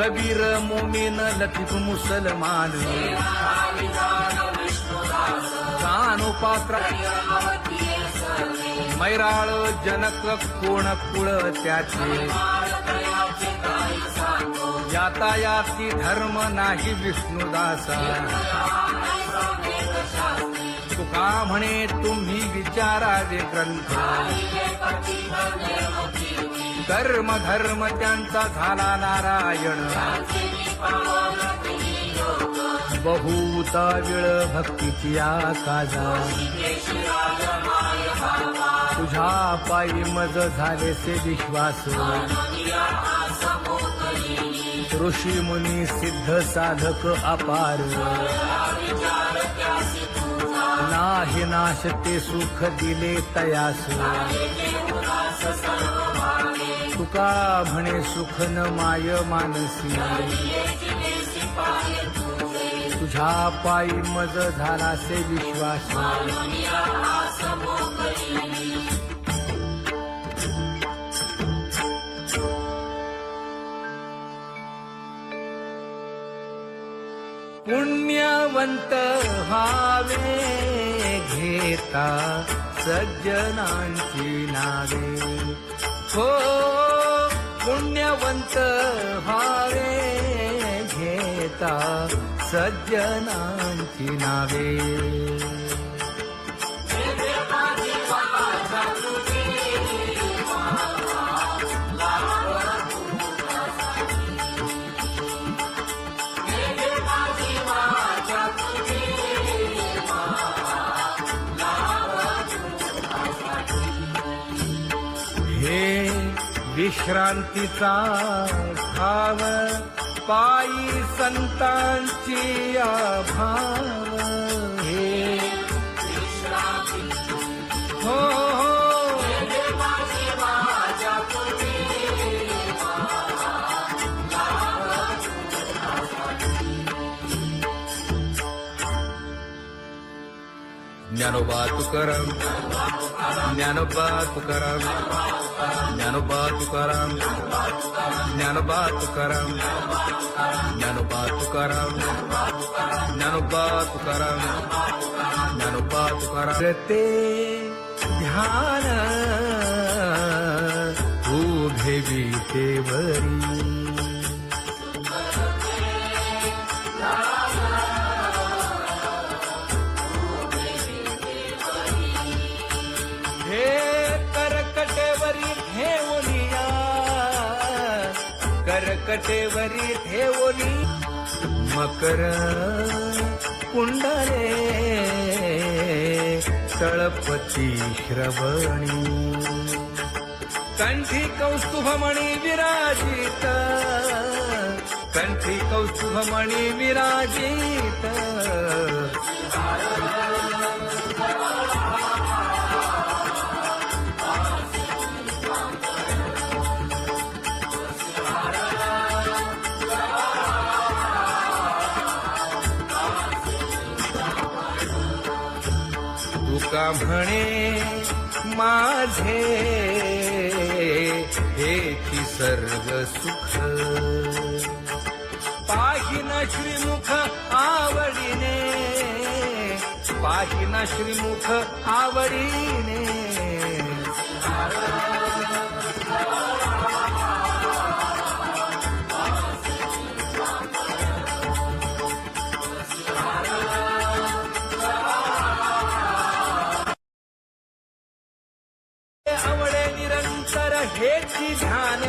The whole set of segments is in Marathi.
कबीर मोमीन लतीफ मुसलमान कानोपात्र मैराळ जनक कोण कुळ त्याचे यातायाती धर्म नाही विष्णुदासा तुका म्हणे तुम्ही विचारावे ग्रंथ कर्म धर्म त्यांचा झाला नारायण बहुता वेळ भक्तीची आकाजा तुझ्या पायी मज झालेसे विश्वास ऋषी मुनी सिद्ध साधक अपार नाही नाश ते सुख दिले तयास तुका म्हणे सुख न माय मानसी तुझ्या पायी मज झालासे विश्वास पुण्यवंत व्हावे घेता सज्जनांची नावे हो पुण्यवंत व्हावे घेता सज्जनांची नावे हे विश्रांतीचा भाव पायी संतांची अभाव हे हो ज्ञानोबा तुकाराम ज्ञानोबा तुकाराम ज्ञानोबा तुकाराम ज्ञानोबा तुकाराम ज्ञानोबा तुकाराम ज्ञानोबा तुकाराम ज्ञानोबा तुकाराम ते ध्यान उभे विटेवरी करकटेवरी ठेवली मकर कुंडले तळपती श्रवणी कंठी कौस्तुभमणी विराजित कंठी कौस्तुभमणी विराजित तुका म्हणे माझे हेची सर्व सुख पाहिन श्रीमुख आवडीने पाहिन श्रीमुख आवडीने आवडे निरंतर हेची ध्यान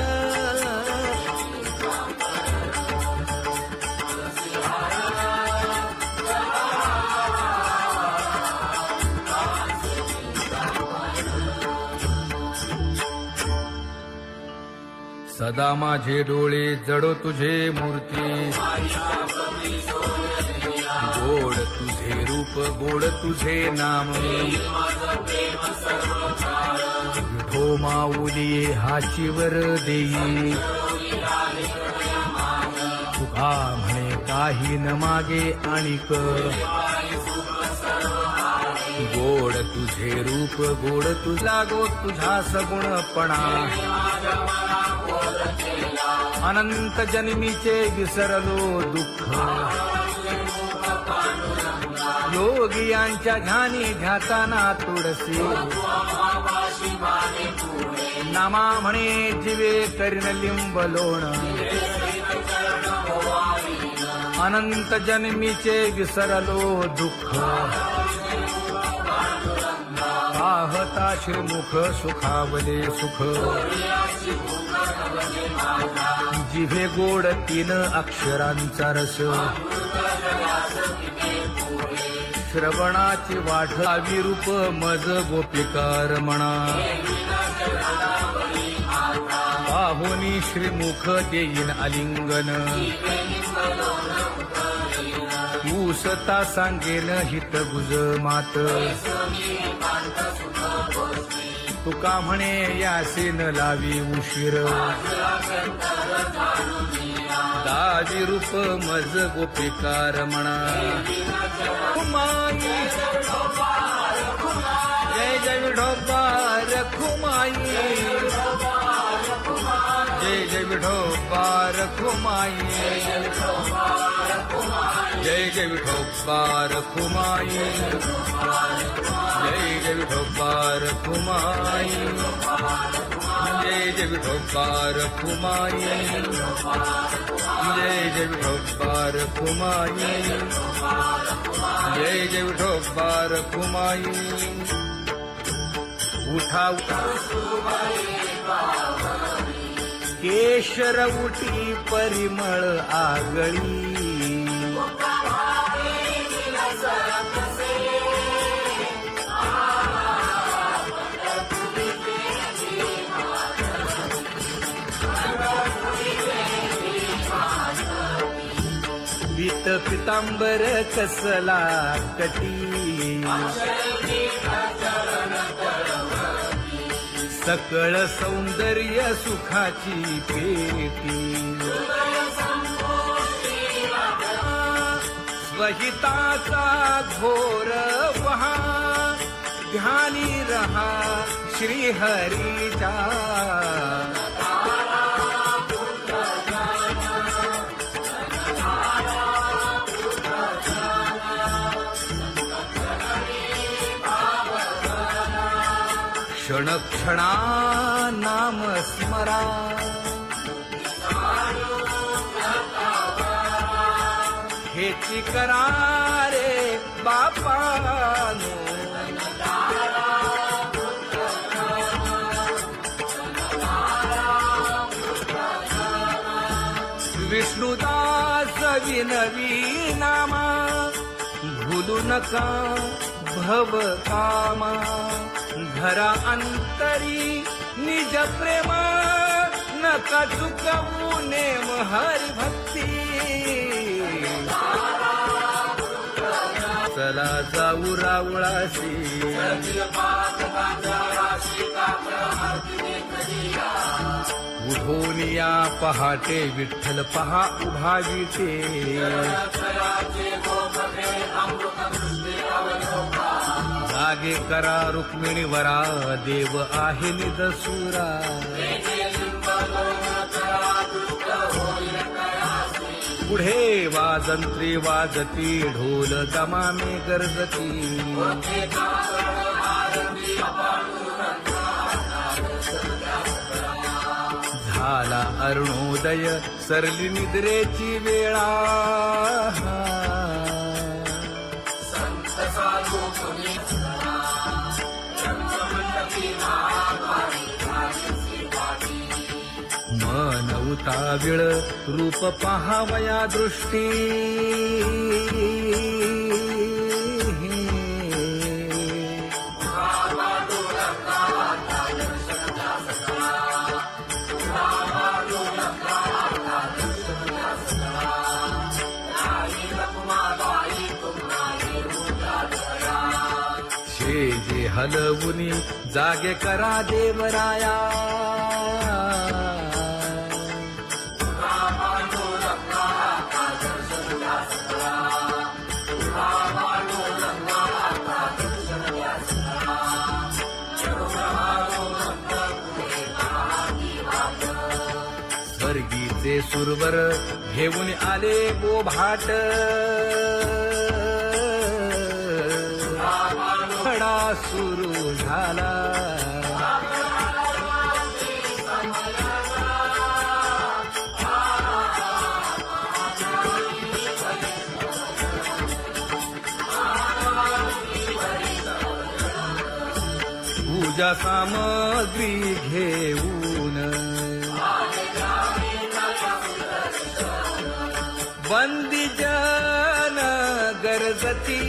सदा माझे डोळे जडो तुझे मूर्ती गोड तुझे रूप गोड तुझे नाम विठो माऊली हाचीवर देई तुका म्हणे काही न मागे आणिक गोड तुझे रूप गोड तुझा गो तुझा सगुणपणा अनंत जन्मीचे विसरलो दुःख योगियांच्या ध्यानी ध्याताना तुळसी नामा म्हणे जीवे करीन लिंब लोण अनंत जन्मीचे विसरलो दुःख पाहता श्रीमुख सुखावले सुख जिभे गोड 3 अक्षरांचा रस श्रवणाची वाढ विरूप मज गोपिकार म्हणा पाहुनी श्रीमुख देईन आलिंगन ऊसता सांगेन हित गुज मात तुका म्हणे यासीन लावी उशीर दावी रूप मज गोपिकार म्हणा खुमाई जय जय विठोबार खुमाई जय जय विठोबार खुमाई जय जय विठोबार खुमाई जय जय विठोबार खुमाई जय जय विठोबार खुमाई जय जय विठोबार खुमाई जय जय विठोबार खुमाई उठा केशर उठी परिमळ आगळी पीत पितांबर कसला कटी सकळ सौंदर्य सुखाची पेटी स्वहिताचा घोर वहा ध्यानी रहा श्रीहरीचा क्षण क्षणा नाम स्मरा हेची करा रे बापानो विष्णुदास विनवी नामा भूलू नका भव कामा धरा अंतरी निज प्रेमा नका चुकवू नेम हरी भक्ती चला जाऊ रावळाशी उठोनिया पहाटे विठ्ठल पहा उभा विटे जागे करा रुक्मिणी वरा देव आहे निदसुरा पुढे वाजंत्री वाजती ढोल दमामे गरजती झाला अरुणोदय सरली निद्रेची वेळा मन उताविळ रूप पहावया दृष्टी जे हलवुनी जागे करा देवराया स्वर्गी भक्तीचे सुरवर घेऊन आले बोभाट खडा सुरू झाला पूजा सामग्री घेऊन बंदी जन गरजती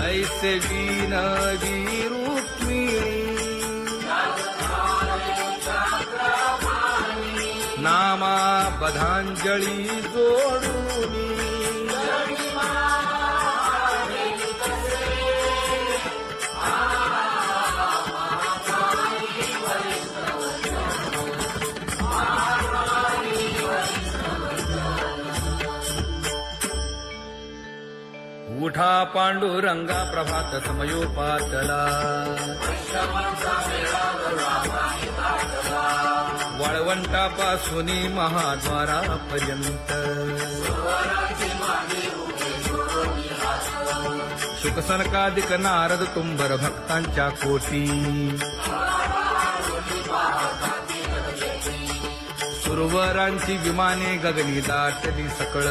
ऐसे विनवी रुक्मिणी नामा बधांजळी जोडूनी उठा पांडुरंगा प्रभात समयोपातला वाळवंटापासून महाद्वारापर्यंत शुकसनकादिक नारद तुंबर भक्तांच्या कोटी सुरवरांची विमाने गगनी दाटली सकळ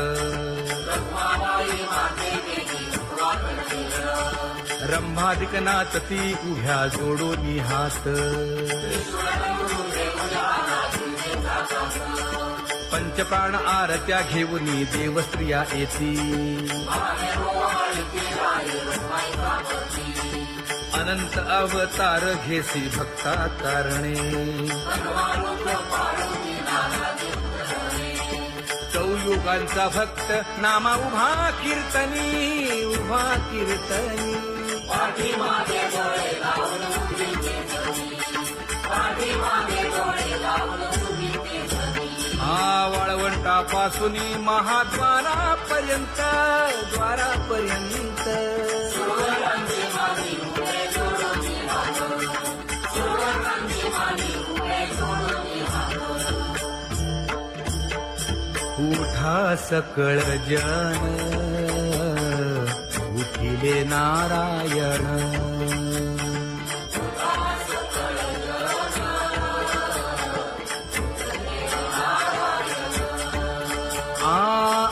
रंभादिक नाचती उभ्या जोडून हात पंचप्राण आरत्या घेऊन देवस्त्रिया येती अनंत अवतार घेसी भक्ता तारणे चौयुगांचा भक्त नामा उभा कीर्तनी उभा कीर्तनी पाठीमागे डोळे लावून उभी ते जगी पाठीमागे डोळे लावून उभी ते जगी वाळवंटापासून महाद्वारापर्यंत द्वारापर्यंत सुरवरांची मागे उभे जोडून हात सुरवरांची मागे उभे जोडून हात उठा सकळ जन उठिले नारायण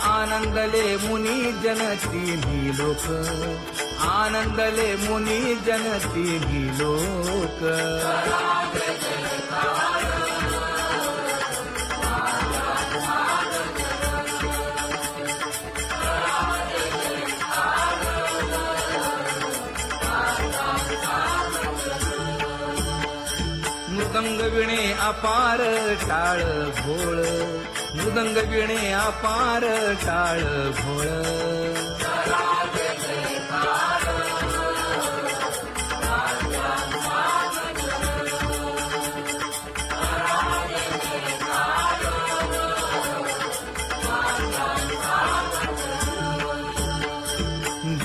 आनंदले मुनी जन तिन्ही लोक आनंदले मुनी जन तिन्ही लोक मृदंग विणे अपार टाळ भोळ मृदंग विणे अपार टाळ भोळ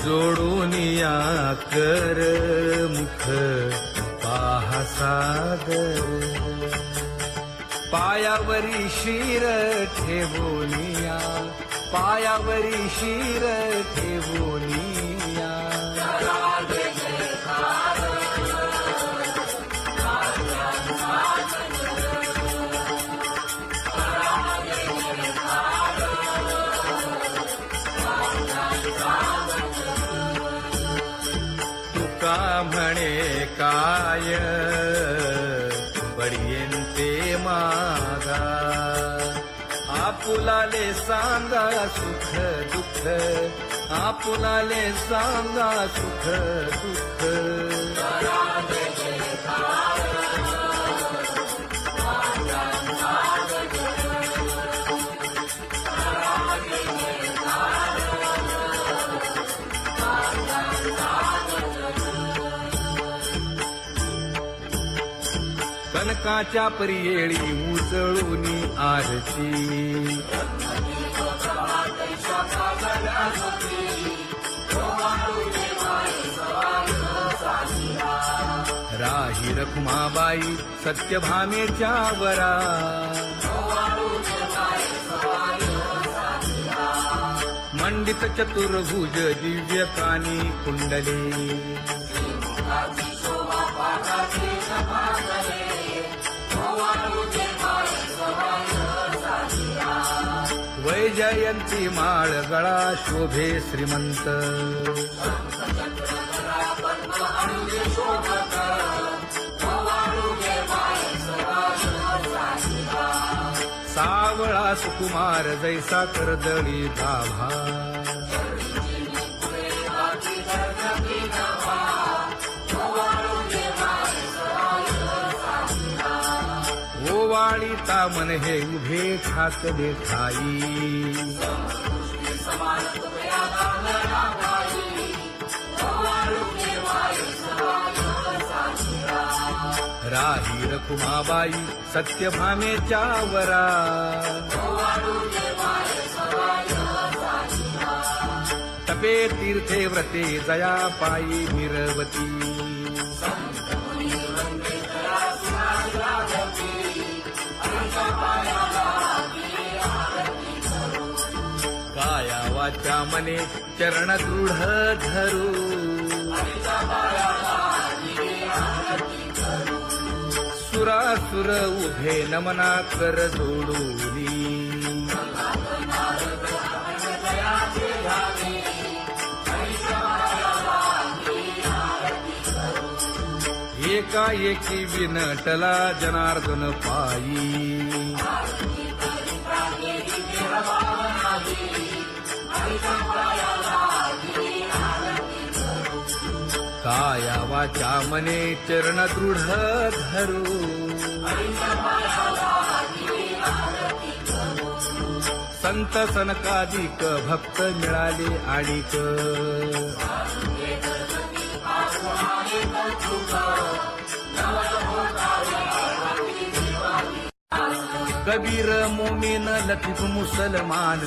जोडून या कर मुख पाहा सागर पायावरी शिर ठेवोनिया पायावरी शिर ठेवोनिया तुका म्हणे काय बडियेंते मागा आपुलाले सांगा सुख दुःख आपुलाले सांगा सुख दुःख सनकाच्या परियेळी उजळूनी आरती राही रखुमाबाई सत्यभामेच्या वरा मंडित चतुर्भुज दिव्य कानी कुंडले वैजयंती माळ गळा शोभे श्रीमंत सावळा सुकुमार जैसा कर्दळी गाभा ओवाळी तामन हे उभे ठाकले ठाई राही रखुमाबाई सत्यभामेच्या वरा तपे तीर्थे व्रते जया पायी मिरवती काया वाचा मने चरण दृढ धरू सुरासुर उभे नमना कर जोडूनी एकाएकी विनटला जनार्दन पायी काया वाचा मने चरण दृढ धरू संत सनकादिक भक्त मिळाले आणिक कबीर मोमीन लतीफ मुसलमान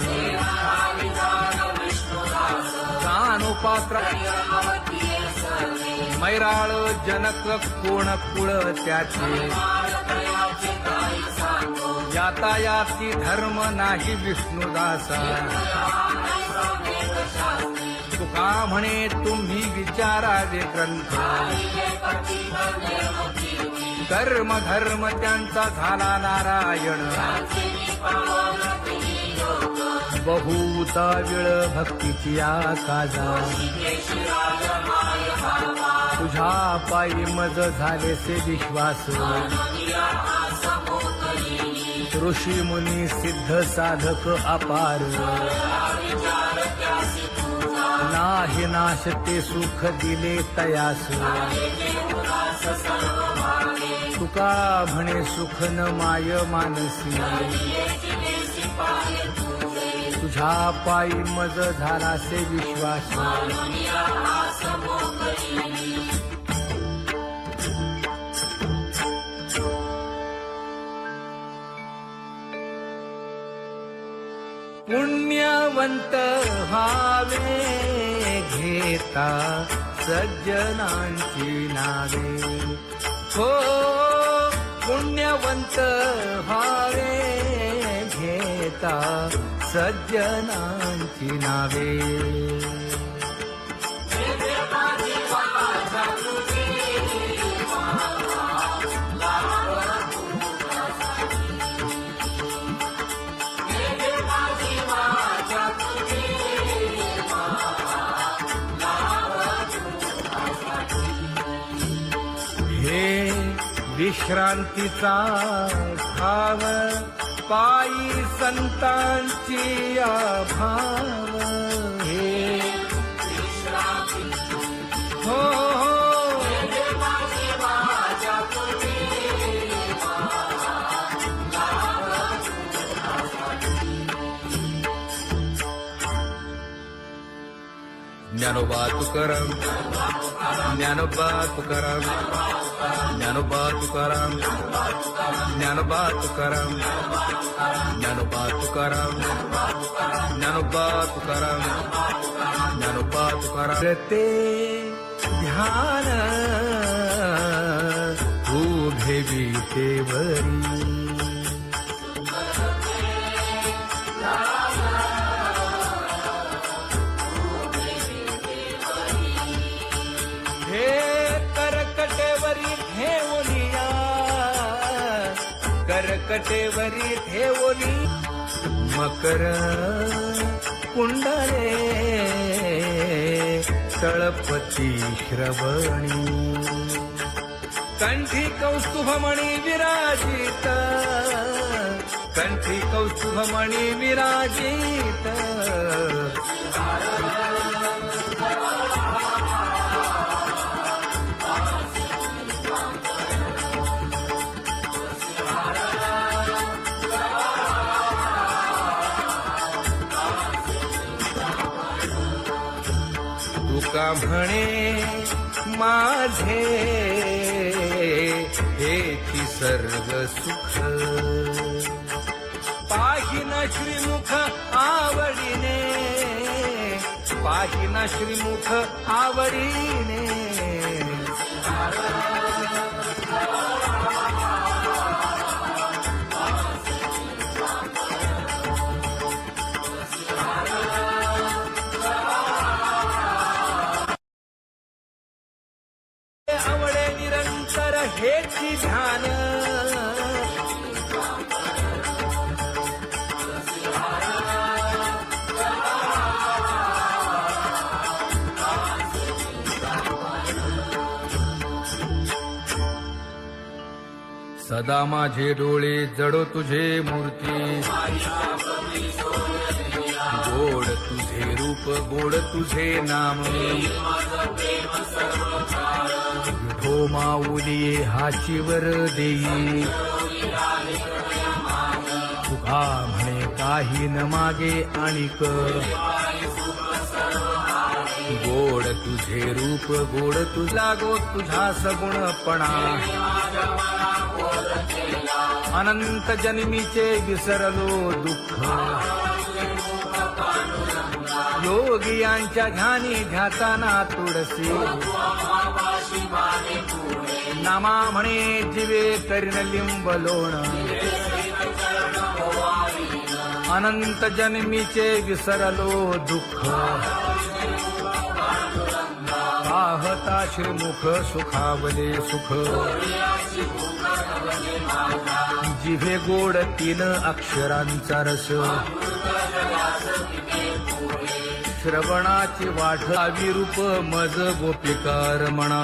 कानोपात्र मैराळ जनक कोण कुळ त्याचे यातायाती धर्म नाही विष्णुदासा तुका म्हणे तुम्ही विचारावे ग्रंथ कर्म धर्म त्यांचा झाला नारायण बहुता वेळ भक्तीची आकाजा तुझ्या पायी मज झाले से विश्वास ऋषी मुनी सिद्ध साधक अपार नाही नाश ते सुख दिले तयास तुका म्हणे सुख न माय मानसी तुझ्या पायी मज झाला से विश्वास पुण्यवंत व्हावे घेता सज्जनांची नावे हो पुण्यवंत व्हावे घेता सज्जनांची नावे हे विश्रांतीचा भाव पायी संतांची भाव हे हो ज्ञानोबा तुकाराम ज्ञानोबा तुकाराम ज्ञानोबा तुकाराम ज्ञानोबा तुकाराम ज्ञानोबा तुकाराम ज्ञानोबा तुकाराम ज्ञानोबा तुकाराम ते ध्यान उभे विटेवरी हे करकटेवरी ठेवलिया करकटेवरी ठेवली मकर कुंडले तळपती श्रवणी कंठी कौस्तुभमणी विराजित कंठी कौस्तुभमणी विराजित तुका म्हणे माझे हेची सर्व सुख पाहिना श्रीमुख आवडीने पाहिना श्रीमुख आवडीने आवडे निरंतर हेची ध्यान सदा माझे डोळे जडो तुझे मूर्ती गोड तुझे रूप गोड तुझे नाम विठो माऊली हाचीवर देई तुका म्हणे काही न मागे आणिक गोड तुझे रूप गोड तुझा गो तुझा सगुणपणा अनंत जन्मीचे विसरलो दुःख योगियांच्या ध्यानी ध्याताना तुळसी नामा म्हणे जीवे करीन लिंब लोण अनंत जन्मीचे विसरलो दुःख पाहता श्रीमुख सुखावले सुख जिभे गोड तीन अक्षरांचा रस श्रवणाची वाट विरूप मज गोपिकार म्हणा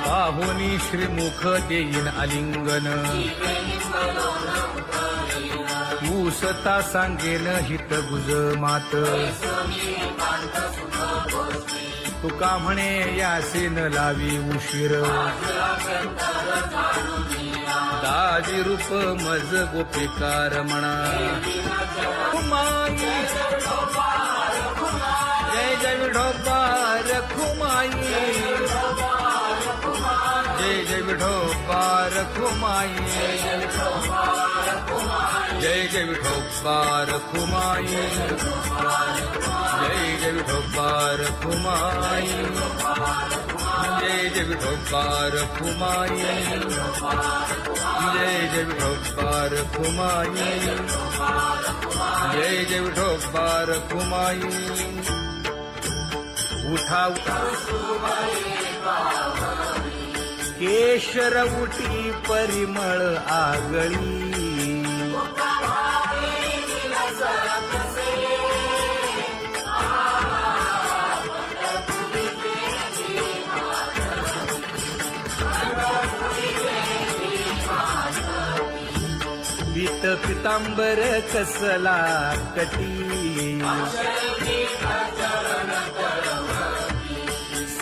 पाहुनी श्रीमुख देईन आलिंगन ऊसता सांगेन हित गुज मात तुका म्हणे यासीन लावी उशीर दाजी रूप मज गोपिकार म्हणा खुमाई जय जय विठोबा रखुमाई जय जय विठोबा रखुमाई जय जय विठोबा रखुमाई जय जय विठोबा रखुमाई जय जय विठोबा रखुमाई जय जय विठोबा रखुमाई जय जय विठोबा रखुमाई उठा केशर उटी परिमळ आगळी पीत पितांबर कसला कटी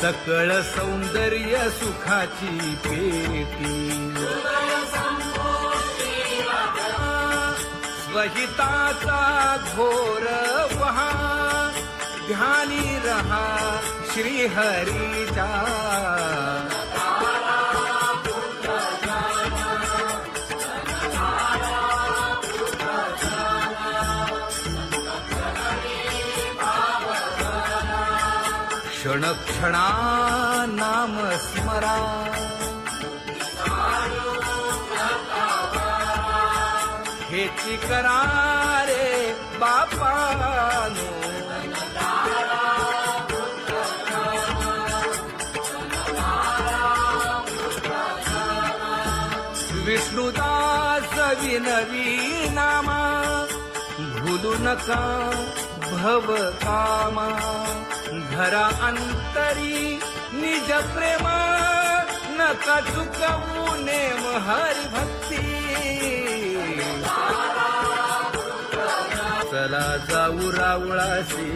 सकळ सौंदर्य सुखाची पेटी स्वहिताचा घोर वहा ध्यानी रहा श्री हरीचा क्षण क्षणा नाम स्मरा हेची करा रे बापानो विष्णुदास विनवी नामा भूलू नका भव कामा घरा अंतरी निज प्रेम नका चुकवू नेम हरी भक्ती चला जाऊ रावळाशी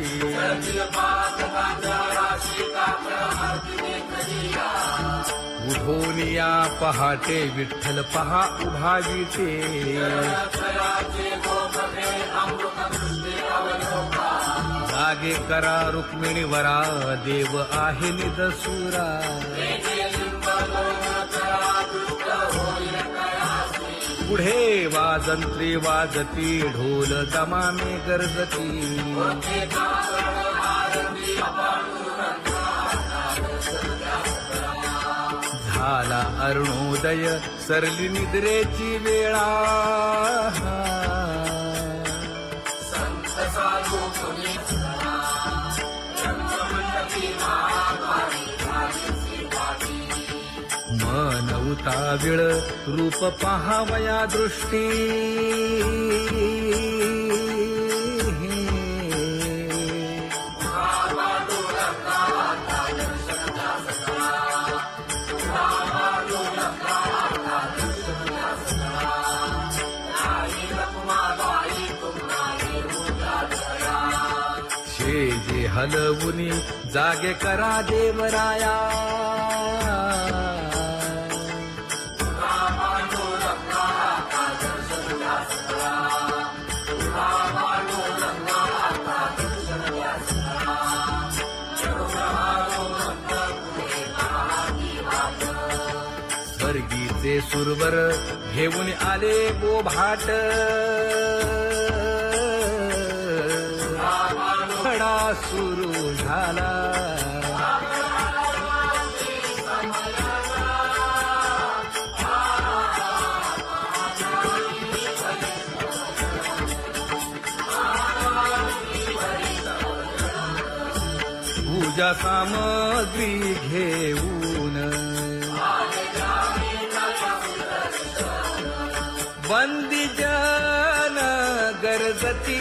उठून या पहाटे विठ्ठल पहा उभा विटे जागे करा रुक्मिणी वरा देव आहे निदसुरा पुढे वाजंत्री वाजती ढोल दमामे गरजती झाला अरुणोदय सरली निद्रेची वेळा मन उताविळ रूप पहावया दृष्टी शेजे हलवुनी जागे करा देवराया स्वर्गीचे सुरवर घेऊन आले बोभाट खडा सुरू झाला पूजा सामग्री घेऊन बंदी जन गरजती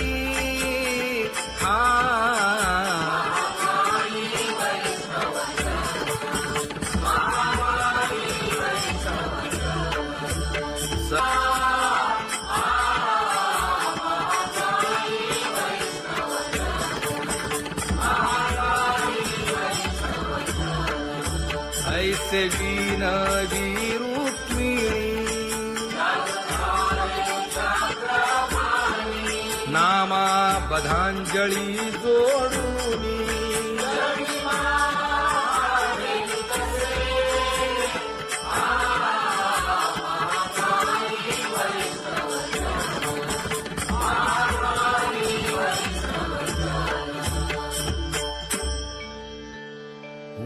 ऐसे विनवी रुक्मिणी नामा बधांजळी जोडूनी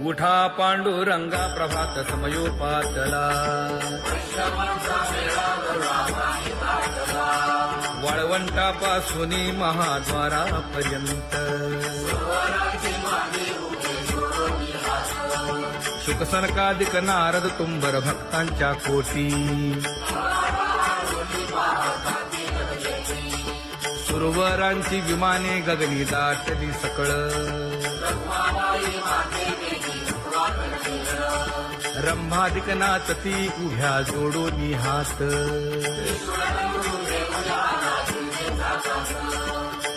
उठा पांडुरंगा प्रभात समयोपातला वाळवंटापासून महाद्वारापर्यंत शुकसनकादिक नारद तुंबर भक्तांच्या कोटी सुरवरांची विमाने गगनी दाटली सकळ रंभादिक नाचती उभ्या जोडोनी हात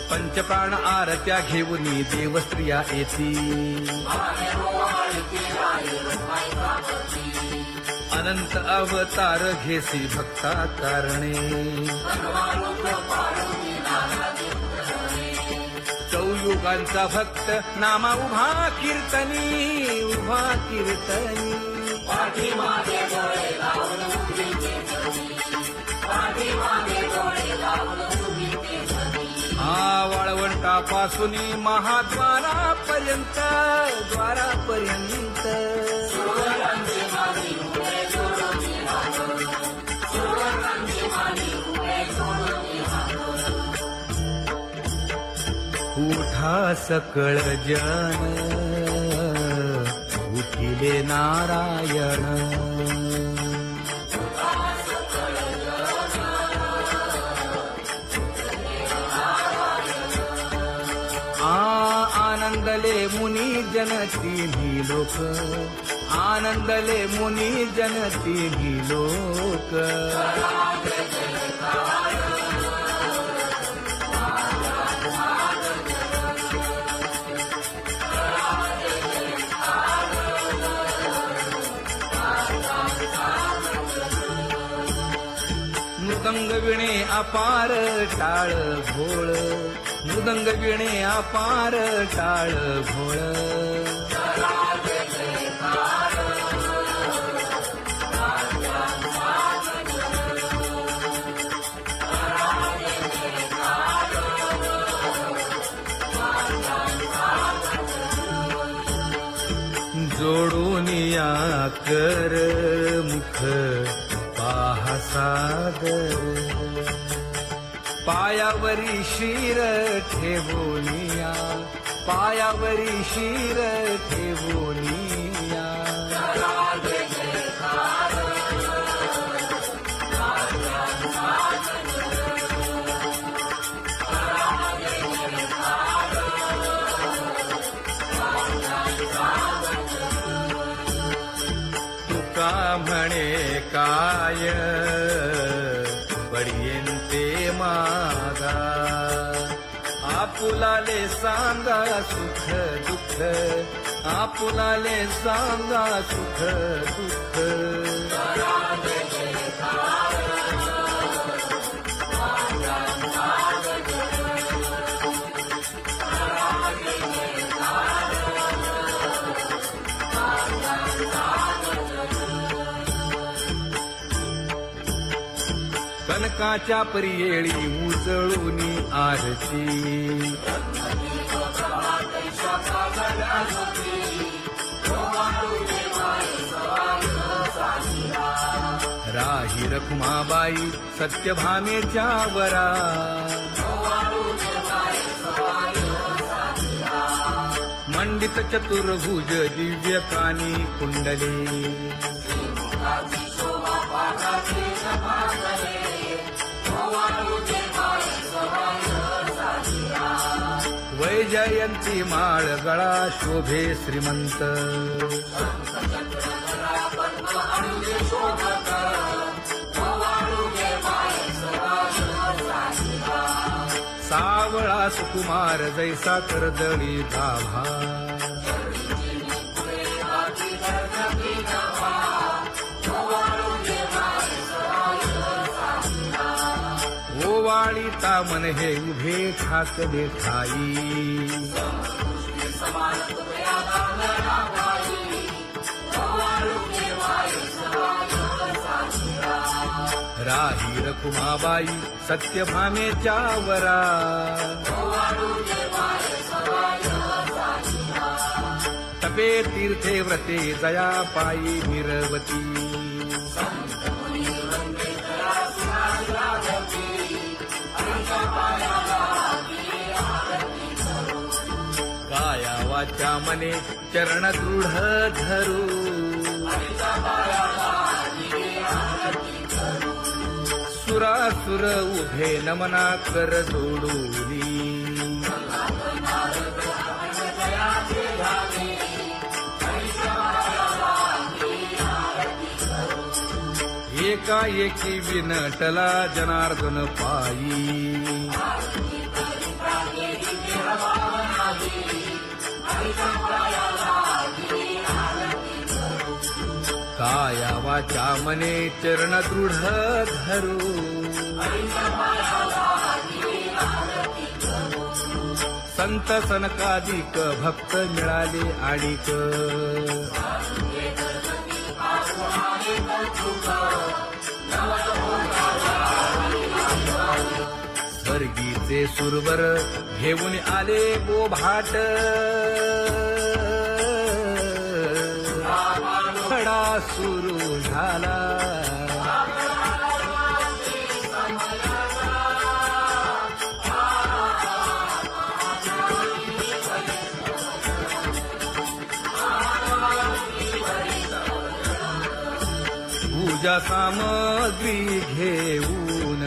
पंचप्राण आरत्या घेऊनी देवस्त्रिया येती अनंत अवतार घेसी भक्ता कारणे युगांचा भक्त नामा उभा कीर्तनी उभा कीर्तनी पाठीमागे डोळे लावून उभी ते जगी पाठीमागे डोळे लावून उभी ते जगी वाळवंटापासून महाद्वारापर्यंत द्वारापर्यंत सुवर्णांची माली उभे जोडून हात सुवर्णांची माली उभे जोडून हात उठा सकळ जन उठिले नारायण आनंदले मुनी जन तिन्ही लोक आनंदले मुनी जन तिन्ही लोक मृदंग विणे अपार टाळ भोळ मृदंग विणे अपार टाळ भोळ जोडून या कर मुख पाहा सादर पायावरी शिर ठेवोनिया पायावरी शिर ठेवोनिया तुका म्हणे काय पडियेंते मागा आपुलाले सांगा सुख दुःख आपुलाले सांगा सुख दुःख कनकाच्या परियेळी उजळूनी आरती राही रखुमाबाई सत्यभामेच्या वरा मंडित चतुर्भुज दिव्य कानी कुंडली वैजयंती माळ गळा शोभे श्रीमंत सावळा सुकुमार जैसा कर्दळी गाभा ओवाळीता मन हे उभे ठाकले ठाई राही रखुमाबाई सत्यभामेच्या वरा तपे तीर्थे व्रते जया पायी निरवती काया वाचा मने चरण दृढ धरू सुरासुर उभे नमना कर जोडूनी एकाएकी विनटला जनार्दन पायी काया वाचा मने चरण दृढ धरू संत सनकादिक भक्त मिळाले आणिक स्वर्गीचे सुरवर घेऊन आले बोभाट खडा सुरू झाला पूजा सामग्री घेऊन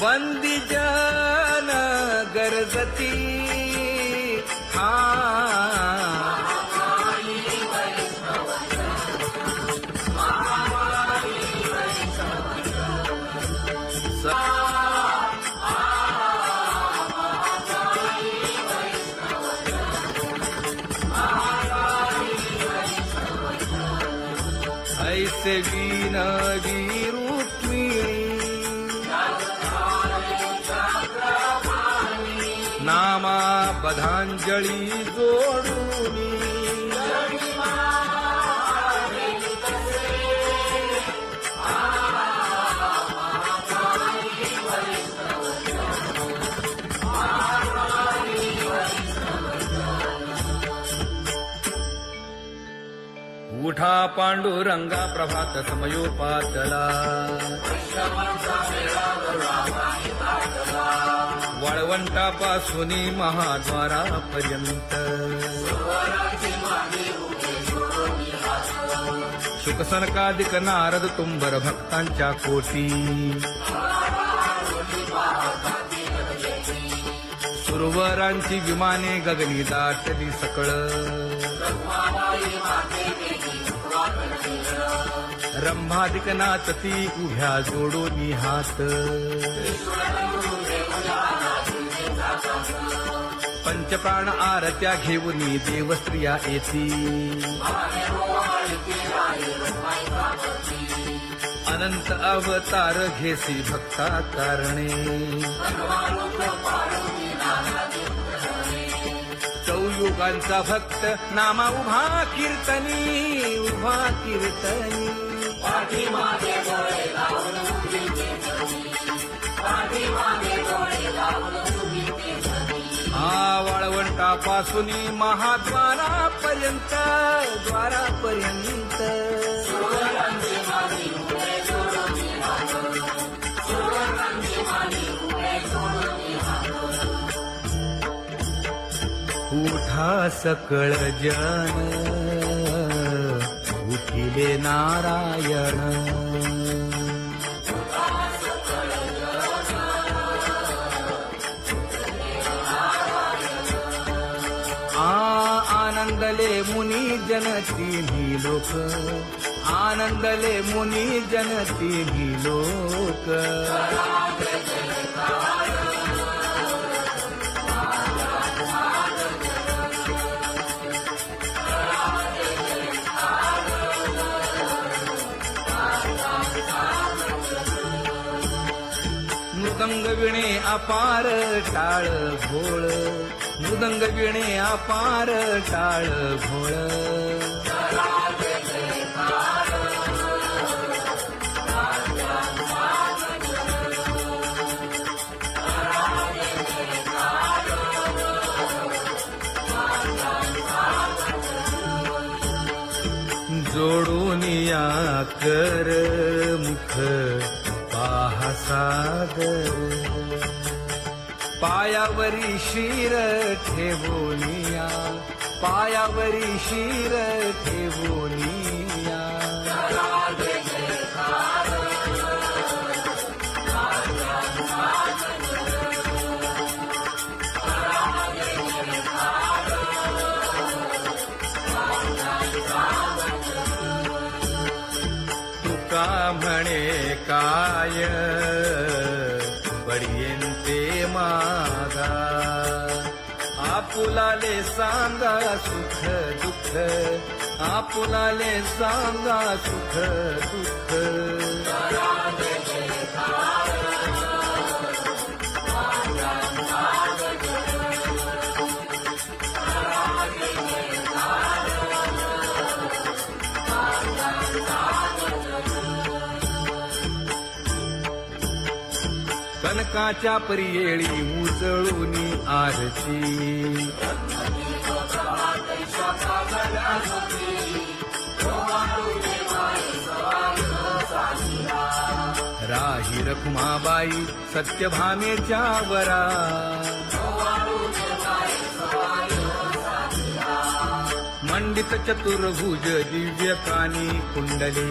बंदी जन गरजती ऐसे विनवी रुक्मिणी नामा बधांजळी जोडूनी उठा पांडुरंगा प्रभात समयोपातला वाळवंटापासून महाद्वारापर्यंत शुकसनकादिक नारद तुंबर भक्तांच्या कोटी सुरवरांची विमाने गगनी दाटली सकळ रंभादिक नाचती उभ्या जोडोनी हात पंचप्राण आरत्या घेऊनी देवस्त्रिया येती अनंत अवतार घेसी भक्ता कारणे चौयुगांचा भक्त नामा उभा कीर्तनी उभा कीर्तनी पाठीमागे डोळे लावून उभी केसरी पाठीमागे डोळे लावून उभी केसरी वाळवंटापासून महाद्वारापर्यंत द्वारापर्यंत सुरवरांची मानी उभे जोडून हात सुरवरांची मानी उभे जोडून हात उठा सकळ जन उठिले नारायण आनंदले मुनी जन तिन्ही लोक आनंदले मुनी जन तिन्ही लोक मृदंग विणे अपार टाळ भोळ मृदंग विणे अपार टाळ भोळ जोडून या कर मुख पाहा सागर पायावरी शिर ठेवोनिया पायावरी शिर ठेवोनिया तुका म्हणे काय बडियेंते मागा आपुलाले सांगा सुख दुःख आपुलाले सांगा सुख दुःख कनकाच्या परियेळी उजळूनी आरती राही रखुमाबाई सत्यभामेच्या वरा मंडित चतुर्भुज दिव्य कानी कुंडले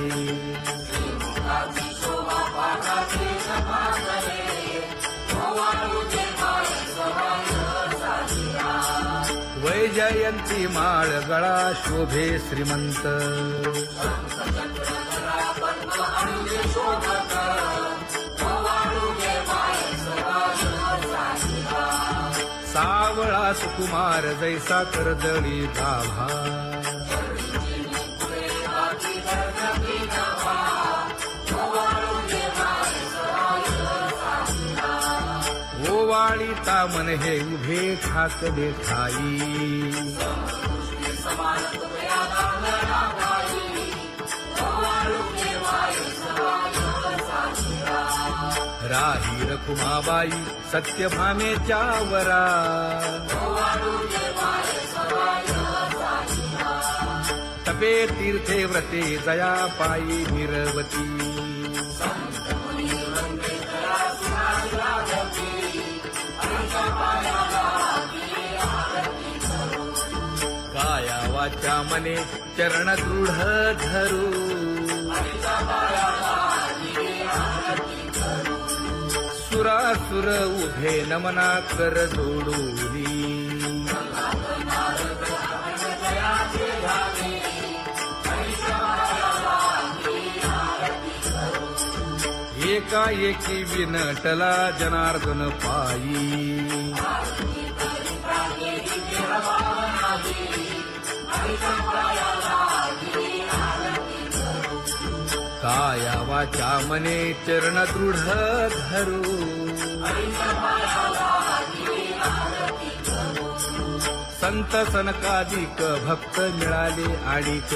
वैजयंती माळ गळा शोभे श्रीमंत सावळा सुकुमार जैसा कर्दळी गाभा ओवाळीता मन हे उभे ठाकले ठाई राही रखुमाबाई सत्यभामेच्या वरा तपे तीर्थे व्रते जया पायी निरवती काया वाचा मने चरण दृढ धरू सुरासुर उभे नमना कर जोडूनी एकाएकी विनटला जनार्दन पायी काया वाचा मने चरण दृढ धरू संत सनकादिक भक्त मिळाले आणिक